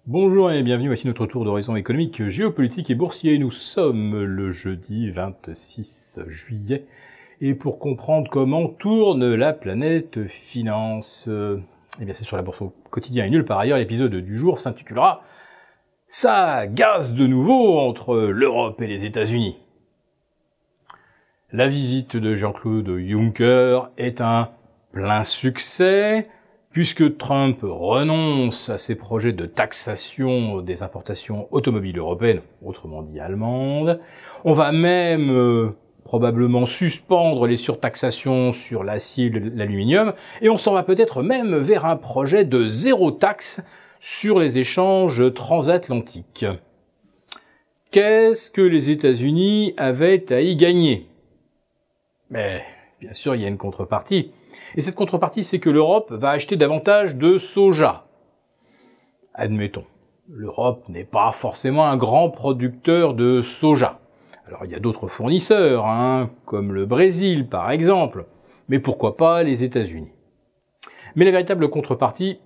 Bonjour et bienvenue, voici notre tour d'horizon économique, géopolitique et boursier. Nous sommes le jeudi 26 juillet et pour comprendre comment tourne la planète finance, eh bien c'est sur la bourse au quotidien et nulle part ailleurs. L'épisode du jour s'intitulera « Ça gaze de nouveau entre l'Europe et les États-Unis ». La visite de Jean-Claude Juncker est un plein succès, puisque Trump renonce à ses projets de taxation des importations automobiles européennes, autrement dit allemandes. On va même probablement suspendre les surtaxations sur l'acier et l'aluminium, et on s'en va peut-être même vers un projet de zéro taxe sur les échanges transatlantiques. Qu'est-ce que les États-Unis avaient à y gagner? Mais bien sûr, il y a une contrepartie. Et cette contrepartie, c'est que l'Europe va acheter davantage de soja. Admettons, l'Europe n'est pas forcément un grand producteur de soja. Alors il y a d'autres fournisseurs, comme le Brésil par exemple, mais pourquoi pas les États-Unis. Mais la véritable contrepartie,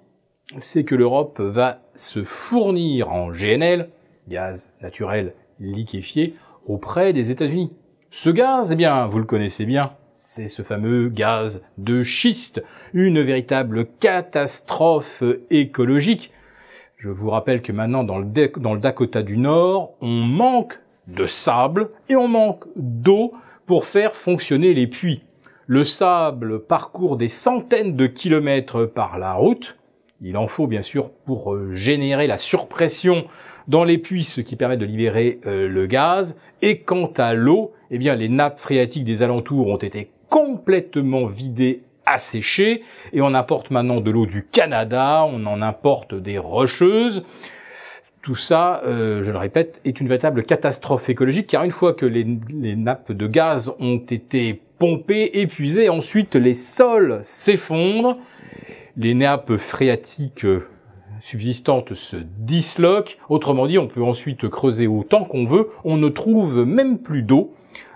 c'est que l'Europe va se fournir en GNL, gaz naturel liquéfié, auprès des États-Unis. Ce gaz, eh bien, vous le connaissez bien, c'est ce fameux gaz de schiste, une véritable catastrophe écologique. Je vous rappelle que maintenant, dans le Dakota du Nord, on manque de sable et on manque d'eau pour faire fonctionner les puits. Le sable parcourt des centaines de kilomètres par la route. Il en faut bien sûr pour générer la surpression dans les puits, ce qui permet de libérer le gaz. Et quant à l'eau, eh bien les nappes phréatiques des alentours ont été complètement vidées, asséchées, et on importe maintenant de l'eau du Canada, on en importe des rocheuses. Tout ça, je le répète, est une véritable catastrophe écologique, car une fois que les nappes de gaz ont été pompées, épuisées, ensuite les sols s'effondrent, les nappes phréatiques subsistantes se disloquent. Autrement dit, on peut ensuite creuser autant qu'on veut, on ne trouve même plus d'eau.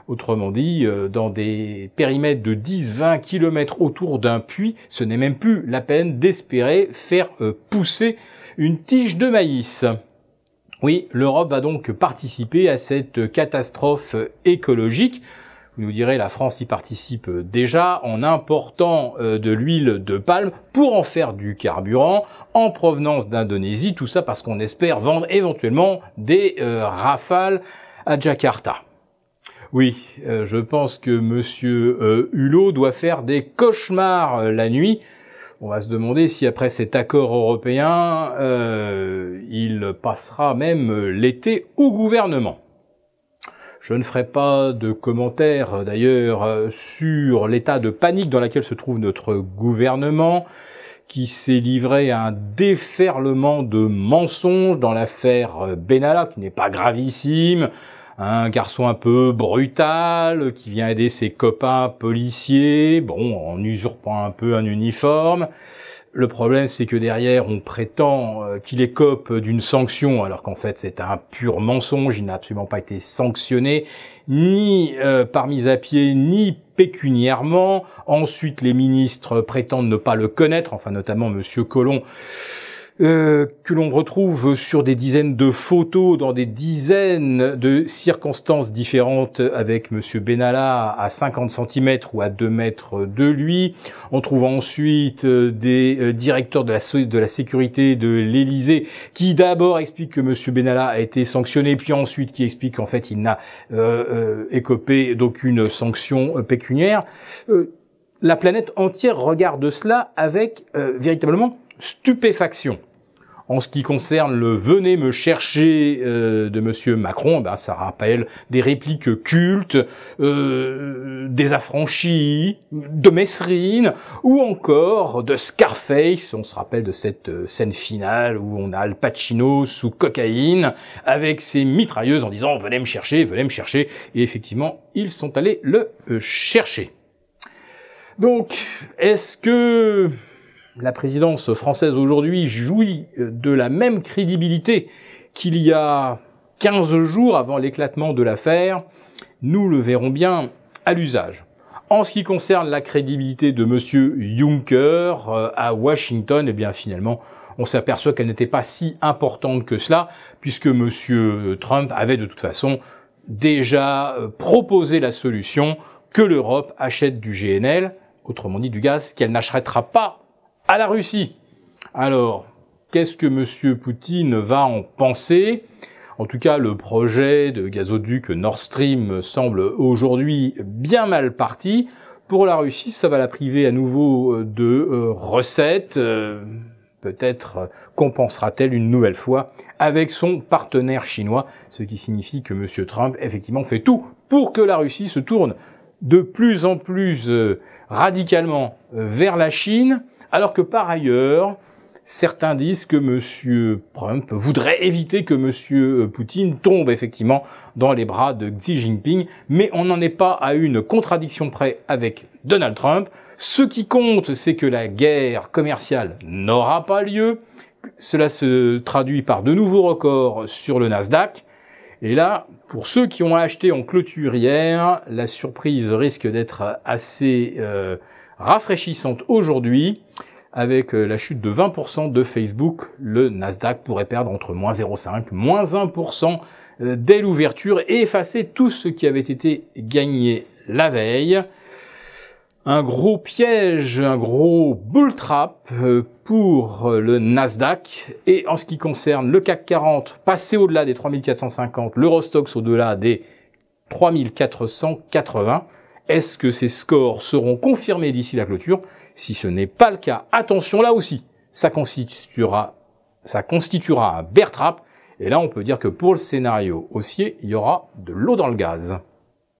Autrement dit, dans des périmètres de 10-20 km autour d'un puits, ce n'est même plus la peine d'espérer faire pousser une tige de maïs. Oui, l'Europe va donc participer à cette catastrophe écologique. Vous nous direz, la France y participe déjà en important de l'huile de palme pour en faire du carburant en provenance d'Indonésie. Tout ça parce qu'on espère vendre éventuellement des Rafales à Jakarta. Oui, je pense que Monsieur Hulot doit faire des cauchemars la nuit. On va se demander si après cet accord européen, il passera même l'été au gouvernement. Je ne ferai pas de commentaires d'ailleurs sur l'état de panique dans lequel se trouve notre gouvernement, qui s'est livré à un déferlement de mensonges dans l'affaire Benalla, qui n'est pas gravissime. Un garçon un peu brutal, qui vient aider ses copains policiers, bon, en usurpant un peu un uniforme. Le problème, c'est que derrière, on prétend qu'il écope d'une sanction, alors qu'en fait, c'est un pur mensonge. Il n'a absolument pas été sanctionné, ni par mise à pied, ni pécuniairement. Ensuite, les ministres prétendent ne pas le connaître, enfin notamment Monsieur Collomb, que l'on retrouve sur des dizaines de photos dans des dizaines de circonstances différentes avec Monsieur Benalla à 50 cm ou à 2 mètres de lui. On trouve ensuite des directeurs de la sécurité de l'Élysée qui d'abord expliquent que Monsieur Benalla a été sanctionné, puis ensuite qui expliquent qu'en fait il n'a écopé d'aucune sanction pécuniaire. La planète entière regarde cela avec véritablement stupéfaction. En ce qui concerne le « venez me chercher » de Monsieur Macron, ben ça rappelle des répliques cultes, des Affranchis, de Mesrine, ou encore de Scarface. On se rappelle de cette scène finale où on a Al Pacino sous cocaïne, avec ses mitrailleuses en disant « venez me chercher », et effectivement, ils sont allés le chercher. Donc, est-ce que la présidence française aujourd'hui jouit de la même crédibilité qu'il y a 15 jours avant l'éclatement de l'affaire? Nous le verrons bien à l'usage. En ce qui concerne la crédibilité de Monsieur Juncker à Washington, eh bien finalement, on s'aperçoit qu'elle n'était pas si importante que cela, puisque Monsieur Trump avait de toute façon déjà proposé la solution que l'Europe achète du GNL, autrement dit du gaz, qu'elle n'achètera pas à la Russie. Alors, qu'est-ce que Monsieur Poutine va en penser ? En tout cas, le projet de gazoduc Nord Stream semble aujourd'hui bien mal parti. Pour la Russie, ça va la priver à nouveau de recettes. Peut-être compensera-t-elle une nouvelle fois avec son partenaire chinois, ce qui signifie que M. Trump, effectivement, fait tout pour que la Russie se tourne de plus en plus radicalement vers la Chine, alors que par ailleurs, certains disent que M. Trump voudrait éviter que M. Poutine tombe effectivement dans les bras de Xi Jinping, mais on n'en est pas à une contradiction près avec Donald Trump. Ce qui compte, c'est que la guerre commerciale n'aura pas lieu. Cela se traduit par de nouveaux records sur le Nasdaq. Et là, pour ceux qui ont acheté en clôture hier, la surprise risque d'être assez rafraîchissante aujourd'hui. Avec la chute de 20% de Facebook, le Nasdaq pourrait perdre entre moins 0,5, moins 1% dès l'ouverture et effacer tout ce qui avait été gagné la veille. Un gros piège, un gros bull trap pour le Nasdaq. Et en ce qui concerne le CAC 40, passé au-delà des 3450, l'Eurostoxx au-delà des 3480. Est-ce que ces scores seront confirmés d'ici la clôture? Si ce n'est pas le cas, attention, là aussi, ça constituera un bear trap. Et là, on peut dire que pour le scénario haussier, il y aura de l'eau dans le gaz.